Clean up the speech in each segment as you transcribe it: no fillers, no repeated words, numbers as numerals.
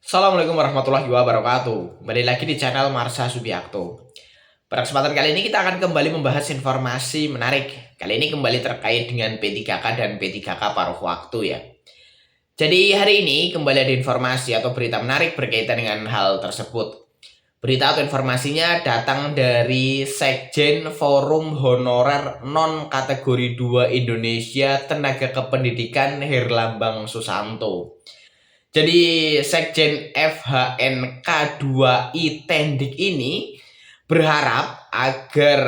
Assalamualaikum warahmatullahi wabarakatuh. Kembali lagi di channel Marsha Subiakto. Pada kesempatan kali ini kita akan kembali membahas informasi menarik. Kali ini kembali terkait dengan P3K dan P3K paruh waktu ya. Jadi hari ini kembali ada informasi atau berita menarik berkaitan dengan hal tersebut. Berita atau informasinya datang dari Sekjen Forum Honorer Non Kategori 2 Indonesia Tenaga Kependidikan Herlambang Susanto. Jadi Sekjen FHNK 2I Tendik ini berharap agar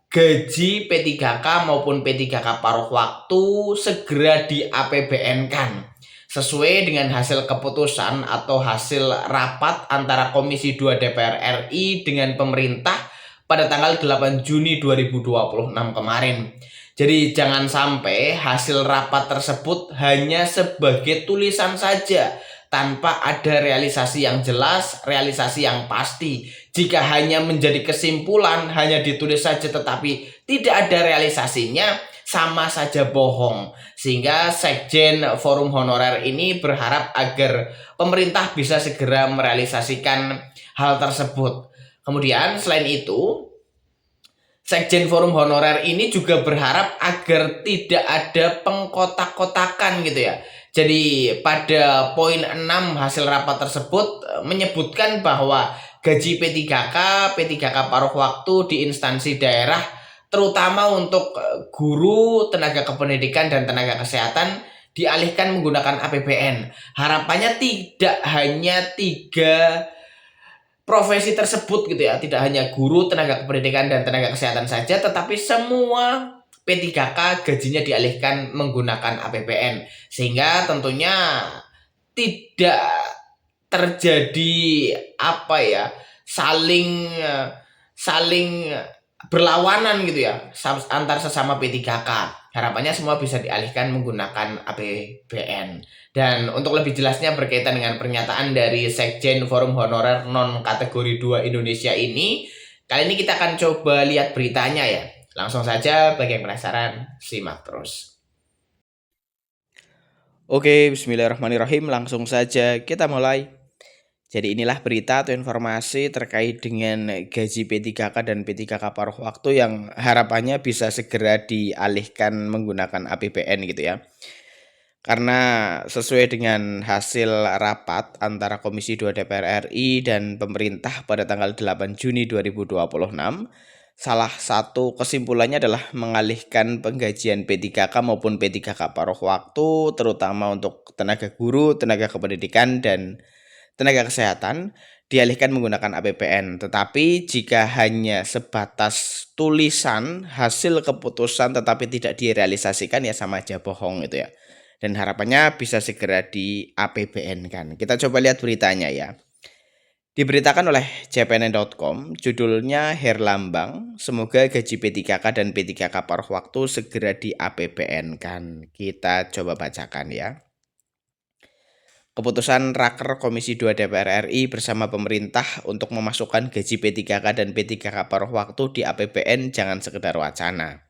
gaji P3K maupun P3K paruh waktu segera di APBN-kan sesuai dengan hasil keputusan atau hasil rapat antara Komisi 2 DPR RI dengan pemerintah pada tanggal 8 Juni 2026 kemarin. Jadi jangan sampai hasil rapat tersebut hanya sebagai tulisan saja tanpa ada realisasi yang jelas, realisasi yang pasti. Jika hanya menjadi kesimpulan, hanya ditulis saja tetapi tidak ada realisasinya, sama saja bohong. Sehingga Sekjen Forum Honorer ini berharap agar pemerintah bisa segera merealisasikan hal tersebut. Kemudian selain itu, Sekjen Forum Honorer ini juga berharap agar tidak ada pengkotak-kotakan gitu ya. Jadi pada poin 6 hasil rapat tersebut menyebutkan bahwa gaji P3K, P3K paruh waktu di instansi daerah terutama untuk guru, tenaga kependidikan dan tenaga kesehatan dialihkan menggunakan APBN. Harapannya tidak hanya 3 profesi tersebut gitu ya, tidak hanya guru, tenaga kependidikan dan tenaga kesehatan saja, tetapi semua P3K gajinya dialihkan menggunakan APBN, sehingga tentunya tidak terjadi apa ya, saling saling berlawanan gitu ya antar sesama P3K. Harapannya semua bisa dialihkan menggunakan APBN. Dan untuk lebih jelasnya berkaitan dengan pernyataan dari Sekjen Forum Honorer Non Kategori 2 Indonesia ini, kali ini kita akan coba lihat beritanya ya. Langsung saja bagi yang penasaran, simak terus. Oke, bismillahirrahmanirrahim. Langsung saja kita mulai. Jadi inilah berita atau informasi terkait dengan gaji P3K dan P3K paruh waktu yang harapannya bisa segera dialihkan menggunakan APBN gitu ya. Karena sesuai dengan hasil rapat antara Komisi 2 DPR RI dan pemerintah pada tanggal 8 Juni 2026, salah satu kesimpulannya adalah mengalihkan penggajian P3K maupun P3K paruh waktu terutama untuk tenaga guru, tenaga kependidikan dan tenaga kesehatan dialihkan menggunakan APBN. Tetapi jika hanya sebatas tulisan hasil keputusan tetapi tidak direalisasikan ya sama aja bohong itu ya. Dan harapannya bisa segera di APBN kan. Kita coba lihat beritanya ya. Diberitakan oleh cpn.com, judulnya Herlambang, semoga gaji P3K dan P3K paruh waktu segera di APBN kan. Kita coba bacakan ya. Keputusan Raker Komisi 2 DPR RI bersama pemerintah untuk memasukkan gaji P3K dan P3K paruh waktu di APBN jangan sekedar wacana.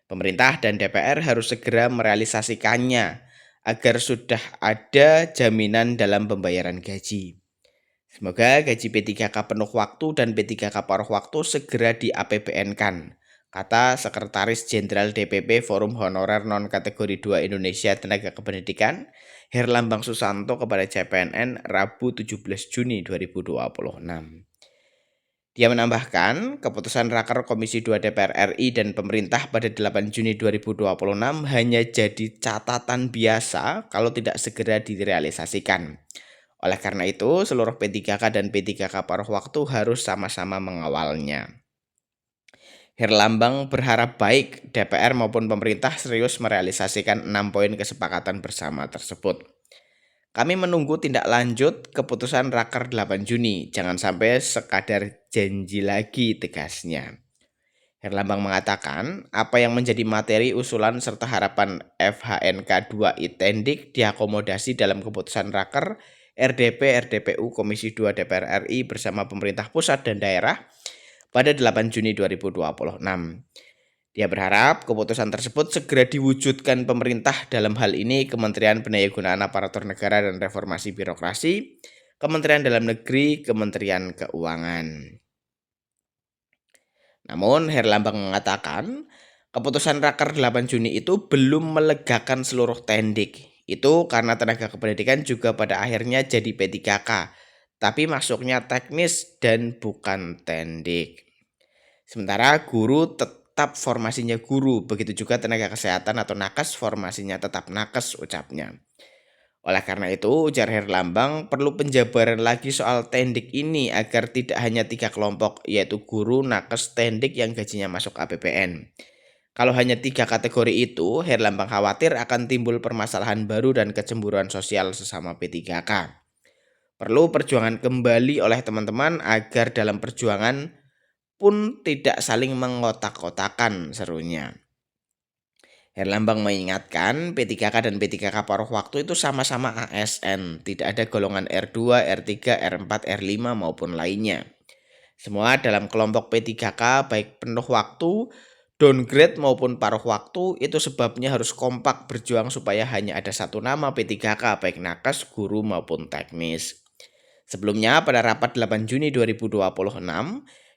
Pemerintah dan DPR harus segera merealisasikannya agar sudah ada jaminan dalam pembayaran gaji. Semoga gaji P3K penuh waktu dan P3K paruh waktu segera di APBN-kan, kata Sekretaris Jenderal DPP Forum Honorer Non Kategori 2 Indonesia Tenaga Kependidikan, Herlambang Susanto kepada CPNN Rabu 17 Juni 2026. Dia menambahkan, keputusan Raker Komisi 2 DPR RI dan pemerintah pada 8 Juni 2026 hanya jadi catatan biasa kalau tidak segera direalisasikan. Oleh karena itu, seluruh P3K dan P3K paruh waktu harus sama-sama mengawalnya. Herlambang berharap baik DPR maupun pemerintah serius merealisasikan 6 poin kesepakatan bersama tersebut. Kami menunggu tindak lanjut keputusan Raker 8 Juni, jangan sampai sekadar janji lagi, tegasnya. Herlambang mengatakan, apa yang menjadi materi usulan serta harapan FHNK 2I Tendik diakomodasi dalam keputusan Raker RDP RDPU Komisi 2 DPR RI bersama pemerintah pusat dan daerah pada 8 Juni 2026. Dia berharap keputusan tersebut segera diwujudkan pemerintah, dalam hal ini Kementerian Pendayagunaan Aparatur Negara dan Reformasi Birokrasi, Kementerian Dalam Negeri, Kementerian Keuangan. Namun Herlambang mengatakan, keputusan Raker 8 Juni itu belum melegakan seluruh tendik. Itu karena tenaga kependidikan juga pada akhirnya jadi P3K, tapi masuknya teknis dan bukan tendik. Sementara guru tetap formasinya guru, begitu juga tenaga kesehatan atau nakes formasinya tetap nakes, ucapnya. Oleh karena itu, ujar Herlambang, perlu penjabaran lagi soal tendik ini agar tidak hanya 3 kelompok, yaitu guru, nakes, tendik yang gajinya masuk APBN. Kalau hanya 3 kategori itu, Herlambang khawatir akan timbul permasalahan baru dan kecemburuan sosial sesama P3K. Perlu perjuangan kembali oleh teman-teman agar dalam perjuangan pun tidak saling mengotak-kotakan, serunya. Herlambang mengingatkan P3K dan P3K paruh waktu itu sama-sama ASN, tidak ada golongan R2, R3, R4, R5 maupun lainnya. Semua dalam kelompok P3K baik penuh waktu, downgrade maupun paruh waktu, itu sebabnya harus kompak berjuang supaya hanya ada satu nama P3K baik nakes, guru maupun teknis. Sebelumnya pada rapat 8 Juni 2026,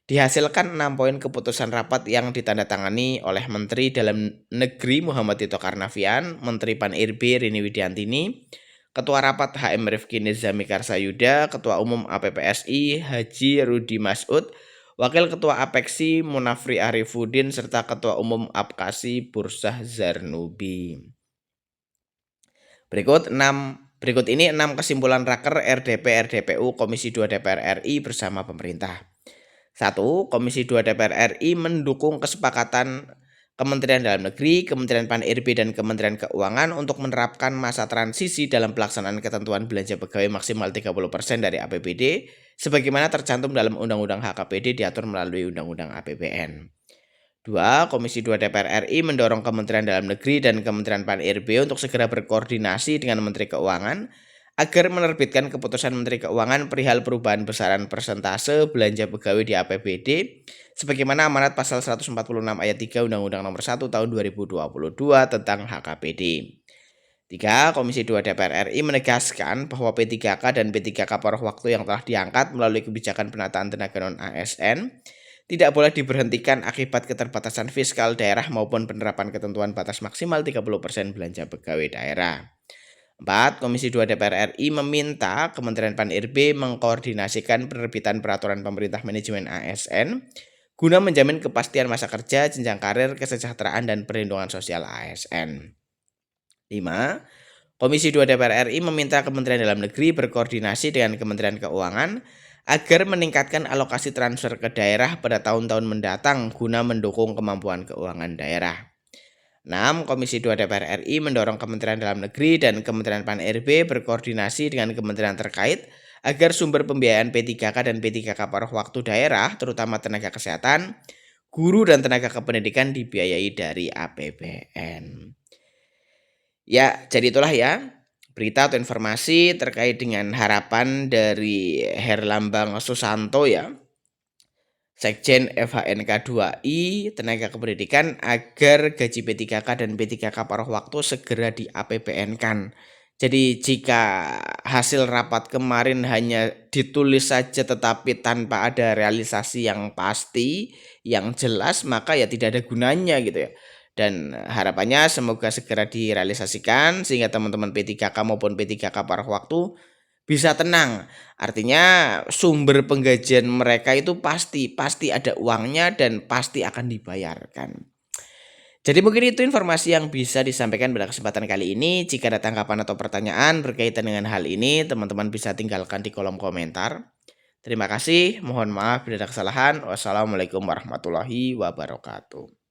dihasilkan 6 poin keputusan rapat yang ditandatangani oleh Menteri Dalam Negeri Muhammad Tito Karnavian, Menteri Pan-RB Rini Widiantini, Ketua Rapat HM Rifki Nizami Karsayuda, Ketua Umum APPSI Haji Rudi Masud, Wakil Ketua APEKSI Munafri Arifuddin, serta Ketua Umum APKASI Bursah Zarnubi. Berikut ini 6 kesimpulan Raker RDP RDPU Komisi 2 DPR RI bersama pemerintah. 1. Komisi 2 DPR RI mendukung kesepakatan Kementerian Dalam Negeri, Kementerian Pan-RB, dan Kementerian Keuangan untuk menerapkan masa transisi dalam pelaksanaan ketentuan belanja pegawai maksimal 30% dari APBD, sebagaimana tercantum dalam Undang-Undang HKPD diatur melalui Undang-Undang APBN. 2. Komisi 2 DPR RI mendorong Kementerian Dalam Negeri dan Kementerian Pan-RB untuk segera berkoordinasi dengan Menteri Keuangan agar menerbitkan keputusan Menteri Keuangan perihal perubahan besaran persentase belanja pegawai di APBD sebagaimana amanat pasal 146 ayat 3 Undang-Undang Nomor 1 Tahun 2022 tentang HKPD. 3. Komisi 2 DPR RI menegaskan bahwa P3K dan P3K paruh waktu yang telah diangkat melalui kebijakan penataan tenaga non-ASN tidak boleh diberhentikan akibat keterbatasan fiskal daerah maupun penerapan ketentuan batas maksimal 30% belanja pegawai daerah. 4. Komisi 2 DPR RI meminta Kementerian Pan-RB mengkoordinasikan penerbitan peraturan pemerintah manajemen ASN guna menjamin kepastian masa kerja, jenjang karir, kesejahteraan, dan perlindungan sosial ASN. 5. Komisi 2 DPR RI meminta Kementerian Dalam Negeri berkoordinasi dengan Kementerian Keuangan agar meningkatkan alokasi transfer ke daerah pada tahun-tahun mendatang guna mendukung kemampuan keuangan daerah. 6. Komisi 2 DPR RI mendorong Kementerian Dalam Negeri dan Kementerian Pan-RB berkoordinasi dengan kementerian terkait agar sumber pembiayaan P3K dan P3K paruh waktu daerah, terutama tenaga kesehatan, guru, dan tenaga kependidikan dibiayai dari APBN. Ya, jadi itulah ya berita atau informasi terkait dengan harapan dari Herlambang Susanto ya, Sekjen FHNK2I Tenaga Kependidikan, agar gaji P3K dan P3K paruh waktu segera di APBN-kan. Jadi jika hasil rapat kemarin hanya ditulis saja tetapi tanpa ada realisasi yang pasti, yang jelas, maka ya tidak ada gunanya gitu ya. Dan harapannya semoga segera direalisasikan sehingga teman-teman P3K maupun P3K paruh waktu bisa tenang. Artinya sumber penggajian mereka itu pasti ada uangnya dan pasti akan dibayarkan. Jadi mungkin itu informasi yang bisa disampaikan pada kesempatan kali ini. Jika ada tanggapan atau pertanyaan berkaitan dengan hal ini, teman-teman bisa tinggalkan di kolom komentar. Terima kasih, mohon maaf bila ada kesalahan. Wassalamualaikum warahmatullahi wabarakatuh.